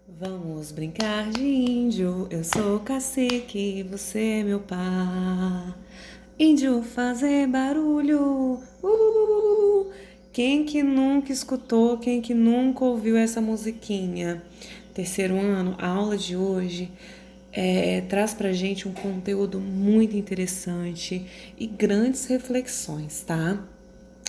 Vamos brincar de índio, eu sou cacique, você é meu pá. Índio fazer barulho, Quem que nunca escutou, quem que nunca ouviu essa musiquinha? Terceiro ano, a aula de hoje traz pra gente um conteúdo muito interessante e grandes reflexões, tá?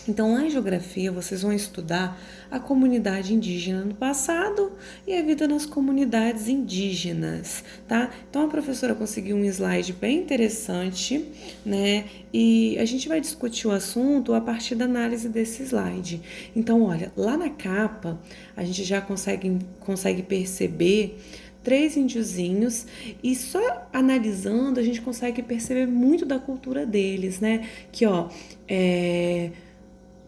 Então, lá em geografia, vocês vão estudar a comunidade indígena no passado e a vida nas comunidades indígenas, tá? Então, a professora conseguiu um slide bem interessante, né? E a gente vai discutir o assunto a partir da análise desse slide. Então, olha, lá na capa, a gente já consegue perceber três índiozinhos e só analisando a gente consegue perceber muito da cultura deles, né? Que, ó,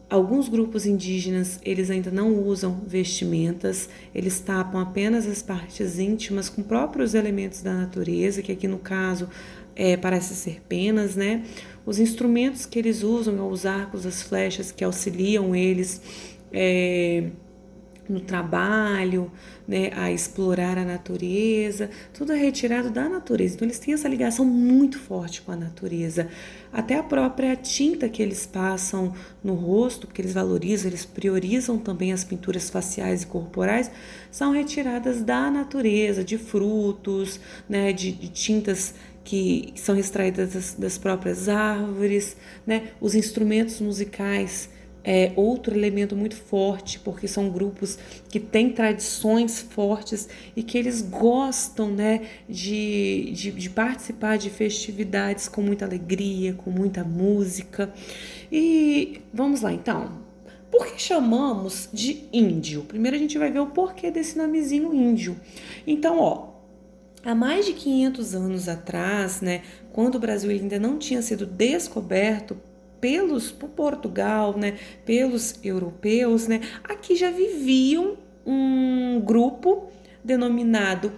alguns grupos indígenas, eles ainda não usam vestimentas, eles tapam apenas as partes íntimas com próprios elementos da natureza, que aqui no caso parece ser penas, né? Os instrumentos que eles usam, os arcos, as flechas que auxiliam eles no trabalho, né, a explorar a natureza, tudo é retirado da natureza. Então eles têm essa ligação muito forte com a natureza. Até a própria tinta que eles passam no rosto, porque eles valorizam, eles priorizam também as pinturas faciais e corporais, são retiradas da natureza, de frutos, né, de tintas que são extraídas das próprias árvores, né? Os instrumentos musicais outro elemento muito forte, porque são grupos que têm tradições fortes e que eles gostam, né, de participar de festividades com muita alegria, com muita música. E vamos lá, então. Por que chamamos de índio? Primeiro a gente vai ver o porquê desse nomezinho índio. Então, ó, há mais de 500 anos atrás, né, quando o Brasil ainda não tinha sido descoberto por Portugal, né, pelos europeus, né, aqui já viviam um grupo denominado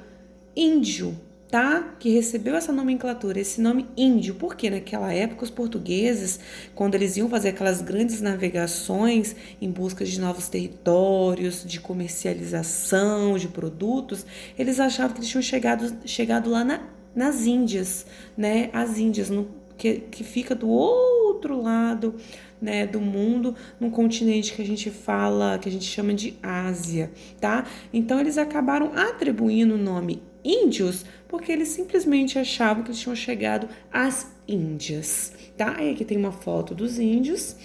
índio, tá? Que recebeu essa nomenclatura, esse nome índio, porque naquela época os portugueses, quando eles iam fazer aquelas grandes navegações em busca de novos territórios, de comercialização de produtos, eles achavam que eles tinham chegado lá nas Índias, né? As Índias, que fica do outro lado, né, do mundo, num continente que a gente fala, que a gente chama de Ásia, tá? Então eles acabaram atribuindo o nome índios porque eles simplesmente achavam que eles tinham chegado às Índias, tá? Aí aqui tem uma foto dos índios.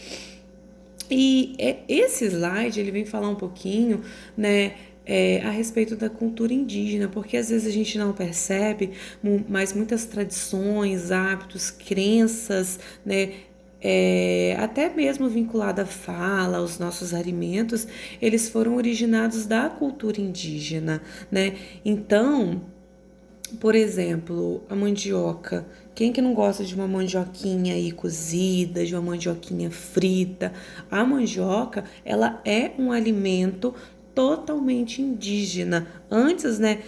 E esse slide ele vem falar um pouquinho, né, a respeito da cultura indígena, porque às vezes a gente não percebe, mas muitas tradições, hábitos, crenças, né, até mesmo vinculada à fala, aos nossos alimentos, eles foram originados da cultura indígena, né? Então, por exemplo, a mandioca. Quem que não gosta de uma mandioquinha aí cozida, de uma mandioquinha frita? A mandioca, ela é um alimento totalmente indígena. Antes, né,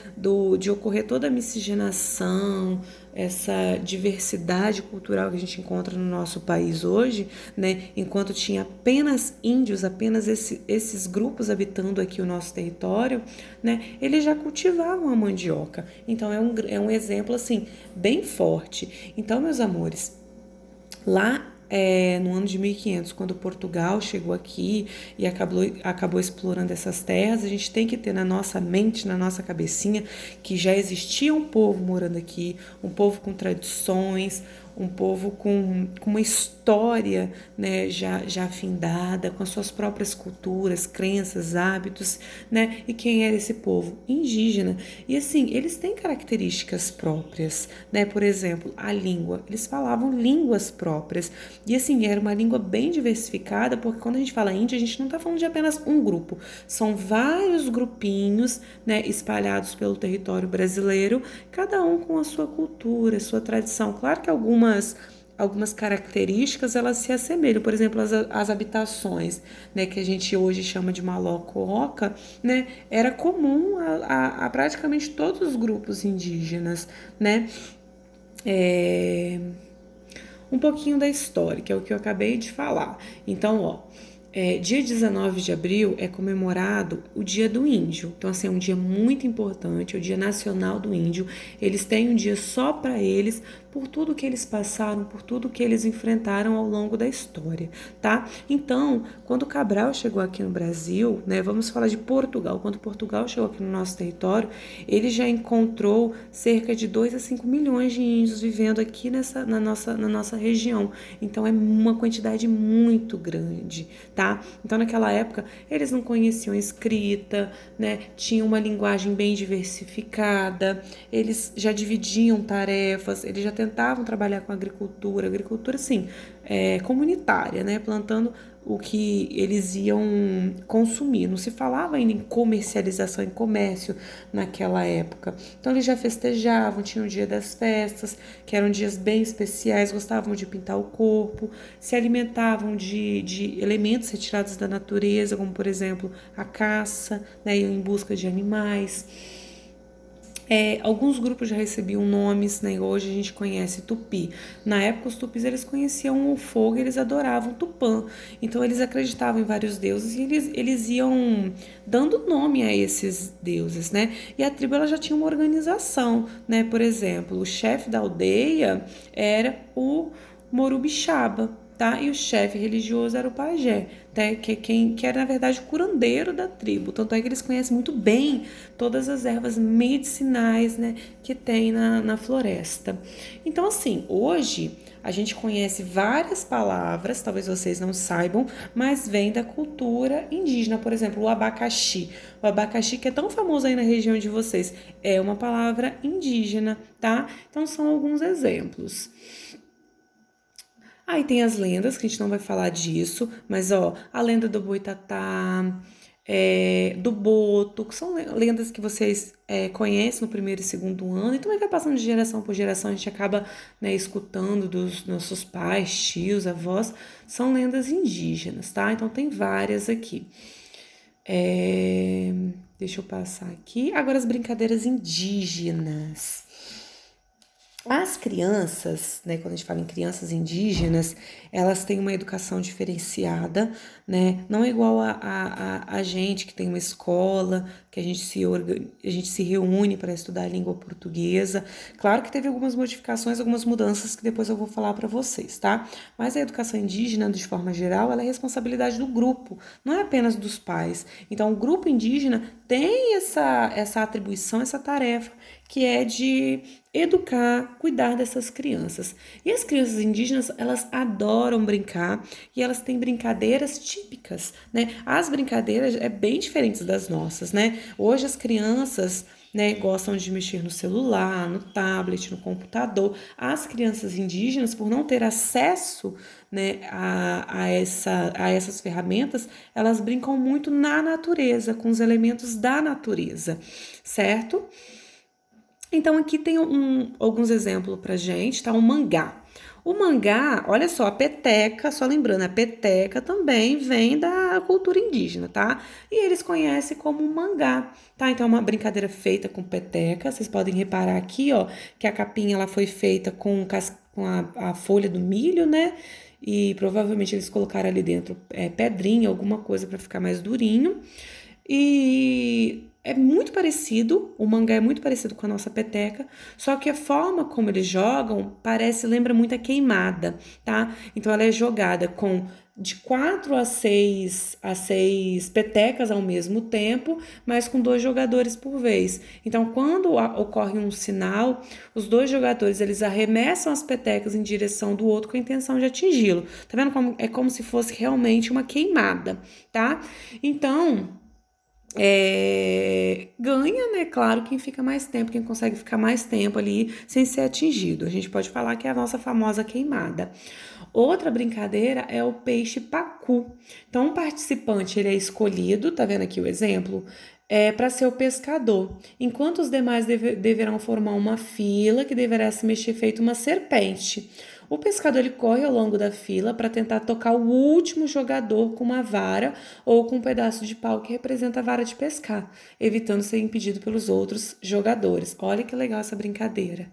de ocorrer toda a miscigenação, essa diversidade cultural que a gente encontra no nosso país hoje, né, enquanto tinha apenas índios, apenas esses grupos habitando aqui o nosso território, né, eles já cultivavam a mandioca. Então é um exemplo assim bem forte. Então, meus amores, lá no ano de 1500, quando Portugal chegou aqui e acabou explorando essas terras, a gente tem que ter na nossa mente, na nossa cabecinha, que já existia um povo morando aqui, um povo com tradições, um povo com uma história, né, já afindada, com as suas próprias culturas, crenças, hábitos, né? E quem era esse povo? Indígena. E assim, eles têm características próprias, né? Por exemplo, a língua. Eles falavam línguas próprias. E assim, era uma língua bem diversificada, porque quando a gente fala índia, a gente não está falando de apenas um grupo. São vários grupinhos, né, espalhados pelo território brasileiro, cada um com a sua cultura, a sua tradição. Claro que algumas características elas se assemelham, por exemplo, as habitações, né, que a gente hoje chama de maloca-oca, né, era comum a praticamente todos os grupos indígenas, né. Um pouquinho da história, que é o que eu acabei de falar. Então, ó, Dia 19 de abril é comemorado o Dia do Índio. Então, assim, é um dia muito importante, é o Dia Nacional do Índio. Eles têm um dia só para eles, por tudo que eles passaram, por tudo que eles enfrentaram ao longo da história, tá? Então, quando Cabral chegou aqui no Brasil, né, vamos falar de Portugal. Quando Portugal chegou aqui no nosso território, ele já encontrou cerca de 2 a 5 milhões de índios vivendo aqui na nossa região. Então, é uma quantidade muito grande, tá? Então, naquela época, eles não conheciam escrita, né? Tinham uma linguagem bem diversificada, eles já dividiam tarefas, eles já tentavam trabalhar com agricultura, assim, comunitária, né? Plantando o que eles iam consumir. Não se falava ainda em comercialização, em comércio naquela época. Então eles já festejavam, tinham o dia das festas, que eram dias bem especiais, gostavam de pintar o corpo, se alimentavam de elementos retirados da natureza, como por exemplo a caça, né, iam em busca de animais. Alguns grupos já recebiam nomes, né? Hoje a gente conhece Tupi. Na época, os tupis eles conheciam o fogo e eles adoravam Tupã. Então, eles acreditavam em vários deuses e eles iam dando nome a esses deuses, né? E a tribo ela já tinha uma organização, né? Por exemplo, o chefe da aldeia era o Morubixaba, tá? E o chefe religioso era o pajé, tá? Que era, na verdade, o curandeiro da tribo. Tanto é que eles conhecem muito bem todas as ervas medicinais, né, que tem na floresta. Então, assim, hoje a gente conhece várias palavras, talvez vocês não saibam, mas vem da cultura indígena. Por exemplo, o abacaxi. O abacaxi, que é tão famoso aí na região de vocês, é uma palavra indígena, tá? Então, são alguns exemplos. Aí tem as lendas, que a gente não vai falar disso, mas ó, a lenda do Boitatá, do Boto, que são lendas que vocês conhecem no primeiro e segundo ano, e também vai passando de geração por geração, a gente acaba, né, escutando dos nossos pais, tios, avós, são lendas indígenas, tá? Então tem várias aqui. Deixa eu passar aqui. Agora as brincadeiras indígenas. As crianças, né, quando a gente fala em crianças indígenas, elas têm uma educação diferenciada, né? Não é igual a gente que tem uma escola, que a gente se reúne para estudar a língua portuguesa. Claro que teve algumas modificações, algumas mudanças que depois eu vou falar para vocês, tá? Mas a educação indígena, de forma geral, ela é responsabilidade do grupo, não é apenas dos pais. Então, o grupo indígena tem essa atribuição, essa tarefa, que é de educar, cuidar dessas crianças. E as crianças indígenas, elas adoram brincar e elas têm brincadeiras típicas, né? As brincadeiras bem diferentes das nossas, né? Hoje as crianças, né, gostam de mexer no celular, no tablet, no computador. As crianças indígenas, por não ter acesso, né, a essas ferramentas, elas brincam muito na natureza, com os elementos da natureza, certo? Então, aqui tem alguns exemplos pra gente, tá? O mangá. O mangá, olha só, a peteca, só lembrando, a peteca também vem da cultura indígena, tá? E eles conhecem como mangá, tá? Então, é uma brincadeira feita com peteca. Vocês podem reparar aqui, ó, que a capinha ela foi feita com a folha do milho, né? E provavelmente eles colocaram ali dentro pedrinha, alguma coisa para ficar mais durinho. E é muito parecido, o mangá é muito parecido com a nossa peteca, só que a forma como eles jogam lembra muito a queimada, tá? Então ela é jogada com de 4 a 6 petecas ao mesmo tempo, mas com 2 jogadores por vez. Então, quando ocorre um sinal, os 2 jogadores eles arremessam as petecas em direção do outro com a intenção de atingi-lo. Tá vendo como é como se fosse realmente uma queimada, tá? Então, ganha, né? Claro, quem fica mais tempo, quem consegue ficar mais tempo ali sem ser atingido. A gente pode falar que é a nossa famosa queimada. Outra brincadeira é o peixe pacu. Então, um participante ele é escolhido, tá vendo aqui o exemplo? Para ser o pescador, enquanto os demais deverão formar uma fila que deverá se mexer feito uma serpente. O pescador ele corre ao longo da fila para tentar tocar o último jogador com uma vara ou com um pedaço de pau que representa a vara de pescar, evitando ser impedido pelos outros jogadores. Olha que legal essa brincadeira.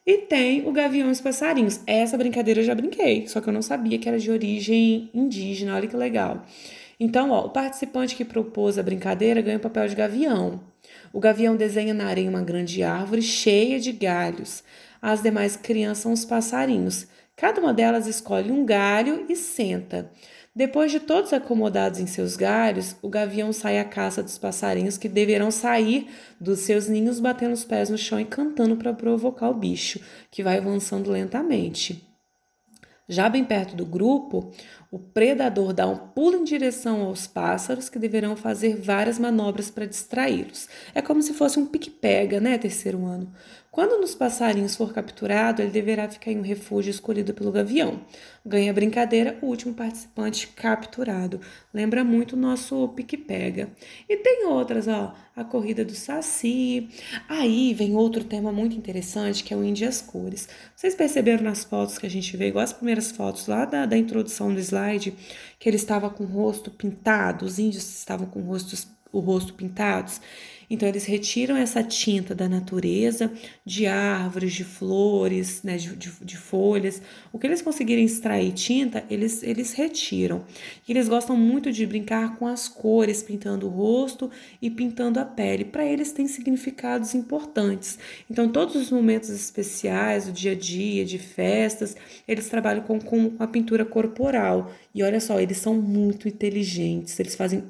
E tem o Gavião e os Passarinhos. Essa brincadeira eu já brinquei, só que eu não sabia que era de origem indígena. Olha que legal. Então, ó, o participante que propôs a brincadeira ganha o papel de gavião. O gavião desenha na areia uma grande árvore cheia de galhos. As demais crianças são os passarinhos. Cada uma delas escolhe um galho e senta. Depois de todos acomodados em seus galhos, o gavião sai à caça dos passarinhos que deverão sair dos seus ninhos batendo os pés no chão e cantando para provocar o bicho, que vai avançando lentamente. Já bem perto do grupo, o predador dá um pulo em direção aos pássaros que deverão fazer várias manobras para distraí-los. É como se fosse um pique-pega, né, terceiro ano? Quando um dos passarinhos for capturado, ele deverá ficar em um refúgio escolhido pelo gavião. Ganha a brincadeira o último participante capturado. Lembra muito o nosso pique-pega. E tem outras, ó, a corrida do Saci. Aí vem outro tema muito interessante, que é o Índio e as cores. Vocês perceberam nas fotos que a gente vê, igual as primeiras fotos lá da introdução do slide, que ele estava com o rosto pintado, os índios estavam com o rosto pintados? Então, eles retiram essa tinta da natureza, de árvores, de flores, né, de folhas. O que eles conseguirem extrair tinta, eles retiram. E eles gostam muito de brincar com as cores, pintando o rosto e pintando a pele. Para eles, tem significados importantes. Então, todos os momentos especiais, do dia a dia, de festas, eles trabalham com a pintura corporal. E olha só, eles são muito inteligentes. Eles fazem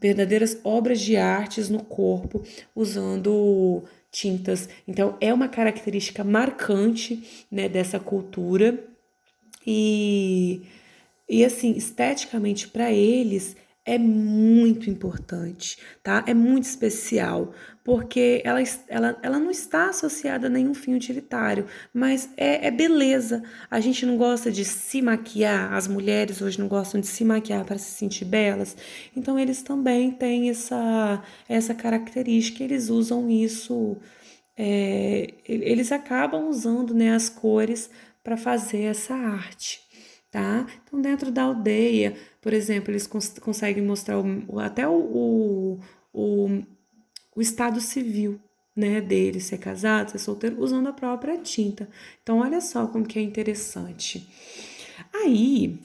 verdadeiras obras de artes no corpo usando tintas. Então, é uma característica marcante, né, dessa cultura e, e assim, esteticamente para eles é muito importante, tá? É muito especial, porque ela não está associada a nenhum fim utilitário, mas é beleza. A gente não gosta de se maquiar, as mulheres hoje não gostam de se maquiar para se sentir belas, então eles também têm essa característica, eles usam isso, eles acabam usando, né, as cores para fazer essa arte. Tá? Então, dentro da aldeia, por exemplo, eles conseguem mostrar até o, o estado civil, né, dele, ser casado, ser solteiro, usando a própria tinta. Então, olha só como que é interessante. Aí,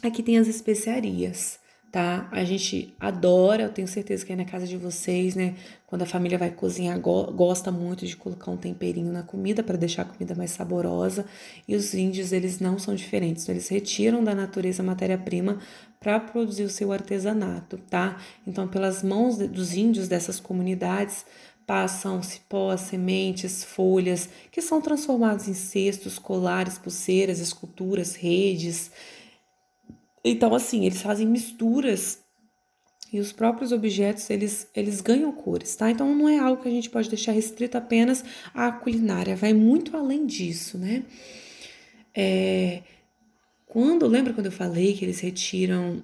aqui tem as especiarias, tá? A gente adora, eu tenho certeza que aí na casa de vocês, né, quando a família vai cozinhar, gosta muito de colocar um temperinho na comida para deixar a comida mais saborosa. E os índios, eles não são diferentes, então, eles retiram da natureza a matéria-prima para produzir o seu artesanato, tá? Então, pelas mãos dos índios dessas comunidades, passam cipós, sementes, folhas, que são transformados em cestos, colares, pulseiras, esculturas, redes. Então, assim, eles fazem misturas e os próprios objetos, eles ganham cores, tá? Então, não é algo que a gente pode deixar restrito apenas à culinária, vai muito além disso, né? Lembra quando eu falei que eles retiram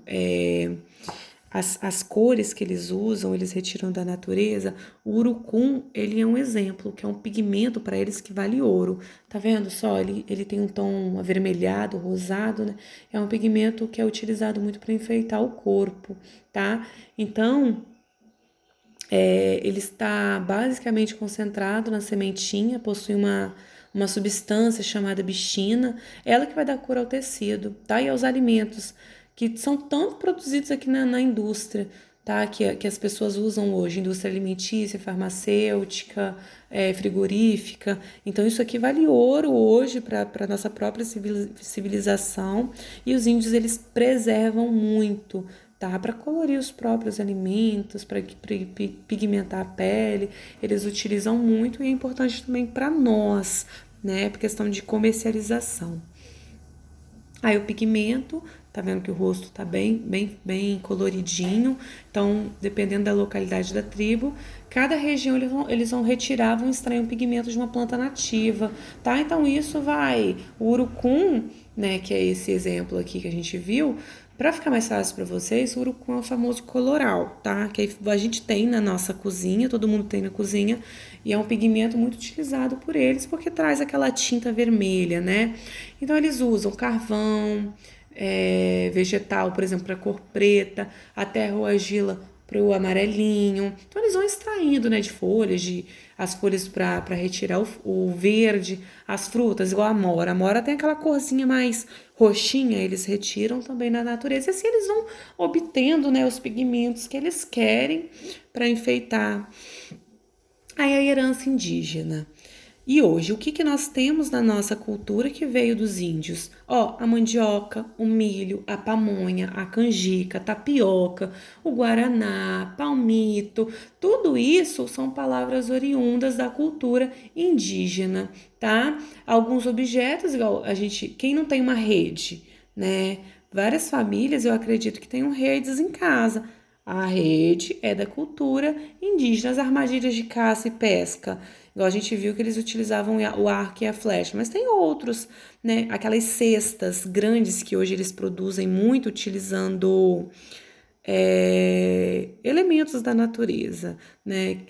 as cores que eles usam, eles retiram da natureza? O urucum, ele é um exemplo, que é um pigmento para eles que vale ouro. Tá vendo só? Ele tem um tom avermelhado, rosado, né? É um pigmento que é utilizado muito para enfeitar o corpo, tá? Então, ele está basicamente concentrado na sementinha, possui uma substância chamada bichina, ela que vai dar cor ao tecido, tá? E aos alimentos, que são tanto produzidos aqui na indústria, tá? Que as pessoas usam hoje, indústria alimentícia, farmacêutica, frigorífica. Então, isso aqui vale ouro hoje para a nossa própria civilização, e os índios, eles preservam muito, tá? Para colorir os próprios alimentos, para pigmentar a pele, eles utilizam muito e é importante também para nós, né? Por questão de comercialização. Aí o pigmento, tá vendo que o rosto tá bem coloridinho. Então, dependendo da localidade da tribo, cada região eles vão retirar, vão extrair um pigmento de uma planta nativa, tá? Então, isso vai, o urucum, né, que é esse exemplo aqui que a gente viu, para ficar mais fácil para vocês, o urucum é o famoso coloral, tá? Que a gente tem na nossa cozinha, todo mundo tem na cozinha, e é um pigmento muito utilizado por eles porque traz aquela tinta vermelha, né? Então, eles usam carvão, vegetal, por exemplo, para cor preta, a terra ou argila pro amarelinho. Então eles vão extraindo, né, de folhas, as folhas para retirar o verde, as frutas, igual a amora. A amora tem aquela corzinha mais roxinha, eles retiram também na natureza. E assim eles vão obtendo, né, os pigmentos que eles querem para enfeitar. Aí a herança indígena. E hoje, o que nós temos na nossa cultura que veio dos índios? Ó, a mandioca, o milho, a pamonha, a canjica, a tapioca, o guaraná, palmito, tudo isso são palavras oriundas da cultura indígena, tá? Alguns objetos, igual quem não tem uma rede, né? Várias famílias, eu acredito que tenham redes em casa. A rede é da cultura indígena, as armadilhas de caça e pesca. Igual a gente viu que eles utilizavam o arco e a flecha, mas tem outros, né? Aquelas cestas grandes que hoje eles produzem muito utilizando elementos da natureza, né?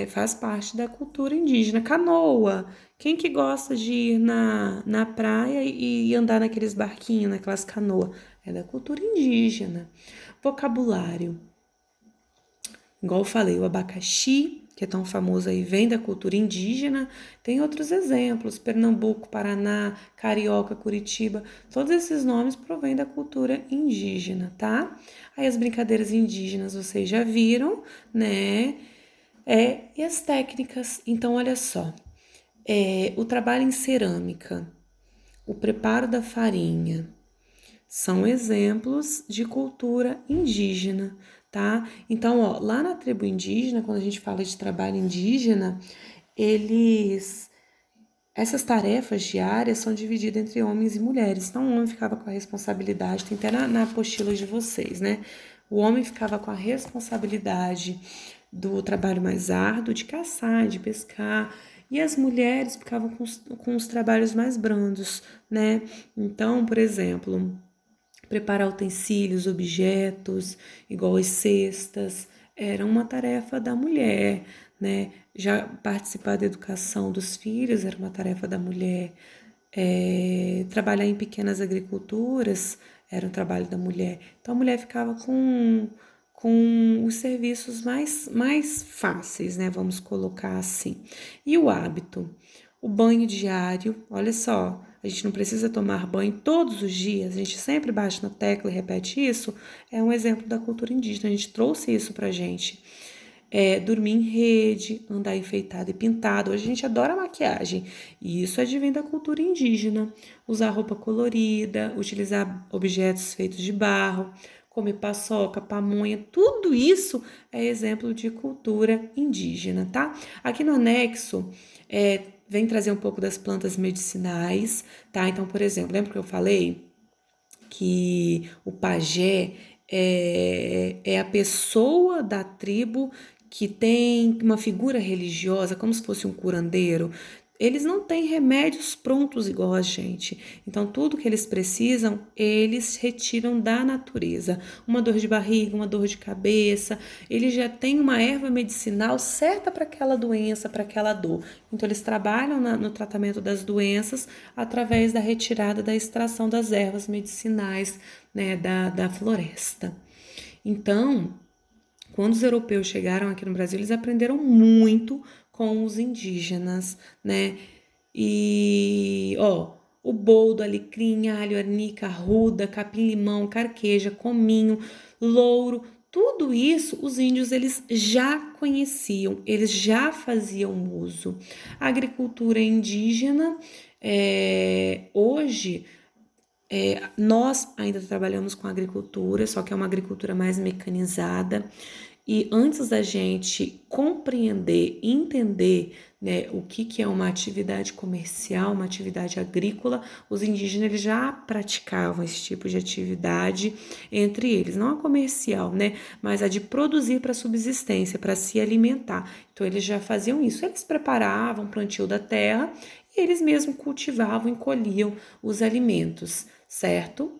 Faz parte da cultura indígena. Canoa. Quem que gosta de ir na praia e andar naqueles barquinhos, naquelas canoas? É da cultura indígena. Vocabulário. Igual eu falei, o abacaxi, que é tão famoso aí, vem da cultura indígena. Tem outros exemplos, Pernambuco, Paraná, Carioca, Curitiba. Todos esses nomes provêm da cultura indígena, tá? Aí as brincadeiras indígenas vocês já viram, né? E as técnicas, então olha só. O trabalho em cerâmica, o preparo da farinha, são exemplos de cultura indígena, tá? Então, ó, lá na tribo indígena, quando a gente fala de trabalho indígena, essas tarefas diárias são divididas entre homens e mulheres. Então, o homem ficava com a responsabilidade, tem até na apostila de vocês, né? O homem ficava com a responsabilidade do trabalho mais árduo, de caçar, de pescar, e as mulheres ficavam com os trabalhos mais brandos, né? Então, por exemplo, preparar utensílios, objetos, igual as cestas, era uma tarefa da mulher, né? Já participar da educação dos filhos era uma tarefa da mulher. Trabalhar em pequenas agriculturas era um trabalho da mulher. Então a mulher ficava com os serviços mais fáceis, né? Vamos colocar assim. E o hábito? O banho diário, olha só, a gente não precisa tomar banho todos os dias, a gente sempre bate na tecla e repete isso, é um exemplo da cultura indígena, a gente trouxe isso pra gente. Dormir em rede, andar enfeitado e pintado. Hoje a gente adora maquiagem, e isso advém da cultura indígena. Usar roupa colorida, utilizar objetos feitos de barro, comer paçoca, pamonha, tudo isso é exemplo de cultura indígena, tá? Aqui no anexo, vem trazer um pouco das plantas medicinais, tá? Então, por exemplo, lembra que eu falei que o pajé é a pessoa da tribo que tem uma figura religiosa, como se fosse um curandeiro. Eles não têm remédios prontos igual a gente. Então, tudo que eles precisam, eles retiram da natureza. Uma dor de barriga, uma dor de cabeça, eles já têm uma erva medicinal certa para aquela doença, para aquela dor. Então, eles trabalham no tratamento das doenças através da retirada, da extração das ervas medicinais, né, da floresta. Então, quando os europeus chegaram aqui no Brasil, eles aprenderam muito com os indígenas, né? E, ó, o boldo, alecrim, alho, arnica, arruda, capim-limão, carqueja, cominho, louro, tudo isso os índios eles já conheciam, eles já faziam uso. A agricultura indígena, hoje, nós ainda trabalhamos com agricultura, só que é uma agricultura mais mecanizada. E antes da gente compreender, entender, né, o que é uma atividade comercial, uma atividade agrícola, os indígenas eles já praticavam esse tipo de atividade entre eles, não a comercial, né, mas a de produzir para subsistência, para se alimentar. Então eles já faziam isso, eles preparavam o plantio da terra e eles mesmos cultivavam e colhiam os alimentos, certo?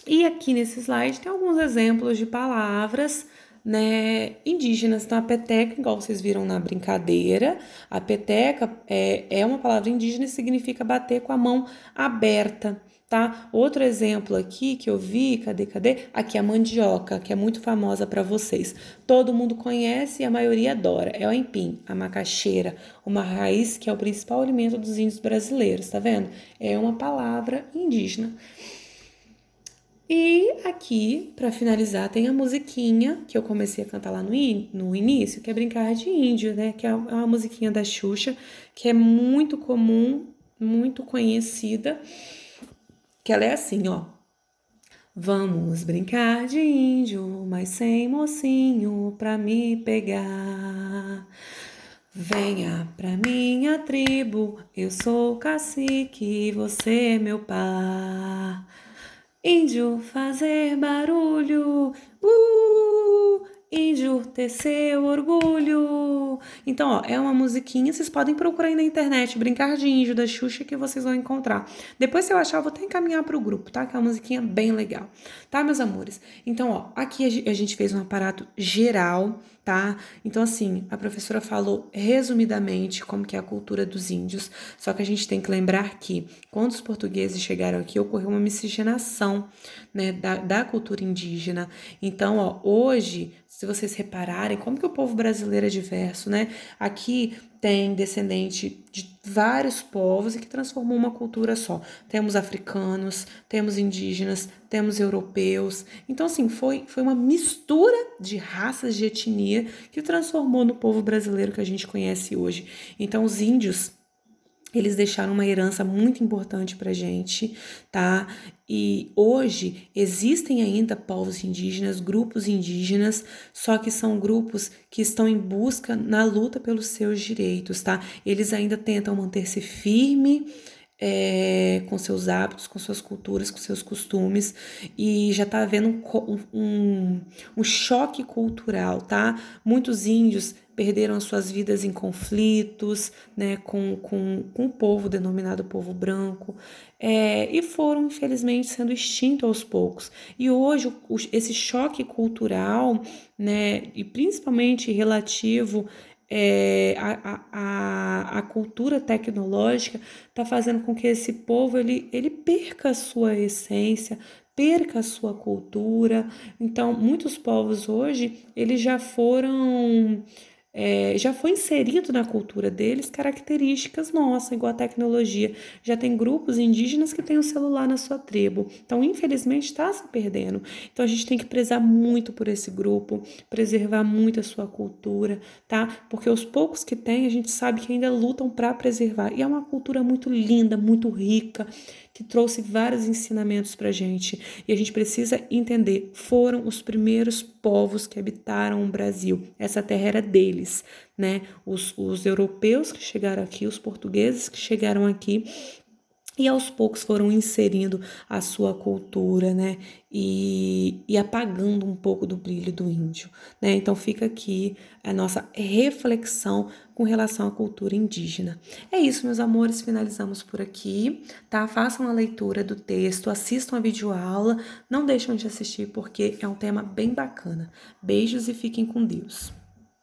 E aqui nesse slide tem alguns exemplos de palavras, né, indígenas. Então, a peteca, igual vocês viram na brincadeira, a peteca é uma palavra indígena e significa bater com a mão aberta, tá? Outro exemplo aqui que eu vi, cadê? Aqui a mandioca, que é muito famosa para vocês. Todo mundo conhece e a maioria adora. É o aipim, a macaxeira, uma raiz que é o principal alimento dos índios brasileiros, tá vendo? É uma palavra indígena. E aqui, para finalizar, tem a musiquinha que eu comecei a cantar lá no início, que é Brincar de Índio, né? Que é uma musiquinha da Xuxa, que é muito comum, muito conhecida, que ela é assim, ó. Vamos brincar de índio, mas sem mocinho pra me pegar. Venha pra minha tribo, eu sou cacique, você é meu par. Índio fazer barulho, índio ter seu orgulho. Então, ó, é uma musiquinha, vocês podem procurar aí na internet, Brincar de Índio da Xuxa, que vocês vão encontrar. Depois, se eu achar, eu vou até encaminhar pro grupo, tá? Que é uma musiquinha bem legal, tá, meus amores? Então, ó, aqui a gente fez um aparato geral, tá? Então, assim, a professora falou resumidamente como que é a cultura dos índios, só que a gente tem que lembrar que quando os portugueses chegaram aqui, ocorreu uma miscigenação, né, da cultura indígena. Então, ó, hoje, se vocês repararem, como que o povo brasileiro é diverso, né? Aqui tem descendente de vários povos e que transformou uma cultura só. Temos africanos, temos indígenas, temos europeus. Então, assim, foi uma mistura de raças, de etnia que transformou no povo brasileiro que a gente conhece hoje. Então, os índios, eles deixaram uma herança muito importante pra gente, tá? E hoje existem ainda povos indígenas, grupos indígenas, só que são grupos que estão em busca na luta pelos seus direitos, tá? Eles ainda tentam manter-se firme, com seus hábitos, com suas culturas, com seus costumes, e já tá havendo um choque cultural, tá? Muitos índios perderam as suas vidas em conflitos, né, com o povo denominado povo branco, e foram, infelizmente, sendo extintos aos poucos. E hoje, esse choque cultural, né, e principalmente relativo a cultura tecnológica está fazendo com que esse povo ele perca a sua essência, perca a sua cultura. Então, muitos povos hoje, eles já foi inserido na cultura deles características nossas, igual a tecnologia. Já tem grupos indígenas que têm o celular na sua tribo. Então, infelizmente, está se perdendo. Então, a gente tem que prezar muito por esse grupo, preservar muito a sua cultura, tá? Porque os poucos que tem, a gente sabe que ainda lutam para preservar. E é uma cultura muito linda, muito rica, que trouxe vários ensinamentos para a gente. E a gente precisa entender, foram os primeiros povos que habitaram o Brasil. Essa terra era deles, né? Os europeus que chegaram aqui, os portugueses que chegaram aqui, e aos poucos foram inserindo a sua cultura, né? E apagando um pouco do brilho do índio, né? Então fica aqui a nossa reflexão com relação à cultura indígena. É isso, meus amores, finalizamos por aqui, tá? Façam a leitura do texto, assistam a videoaula, não deixem de assistir porque é um tema bem bacana. Beijos e fiquem com Deus.